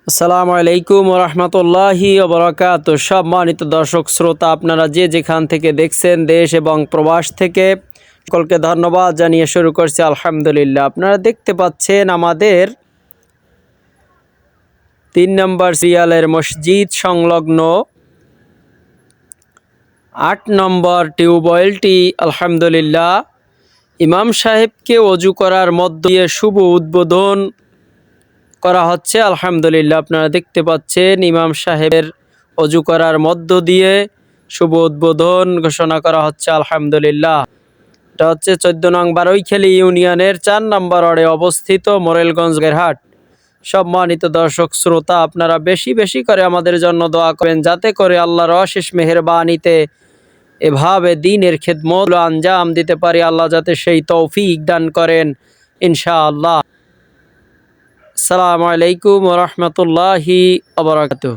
আসসালামু আলাইকুম রহমতুল্লাহি ওবরাকাত। সম্মানিত দর্শক শ্রোতা, আপনারা যে যেখান থেকে দেখছেন, দেশ এবং প্রবাস থেকে, সকলকে ধন্যবাদ জানিয়ে শুরু করছি আলহামদুলিল্লাহ। আপনারা দেখতে পাচ্ছেন আমাদের 3 নম্বর সিরিয়ালের মসজিদ সংলগ্ন 8 নম্বর টিউবওয়েলটি আলহামদুলিল্লাহ ইমাম সাহেবকে ওযু করার মধ্য দিয়ে শুভ উদ্বোধন করা হচ্ছে আলহামদুলিল্লাহ। আপনারা দেখতে পাচ্ছেন ইমাম সাহেবের ওযু করার মধ্য দিয়ে শুভ উদ্বোধন ঘোষণা করা হচ্ছে আলহামদুলিল্লাহ। এটা হচ্ছে 14 নং বারৈখালী ইউনিয়নের 4 নম্বর ওয়ার্ডে অবস্থিত মোরেলগঞ্জ গেরহাট। সম্মানিত দর্শক শ্রোতা, আপনারা বেশি বেশি করে আমাদের জন্য দোয়া করেন, যাতে করে আল্লাহর অশেষ মেহেরবানিতে এভাবে দ্বীনের খেদমত আঞ্জাম দিতে পারি। আল্লাহ যাতে সেই তৌফিক দান করেন ইনশাআল্লাহ। আসসালামু আলাইকুম ওয়া রাহমাতুল্লাহি ওয়া বারাকাতুহু।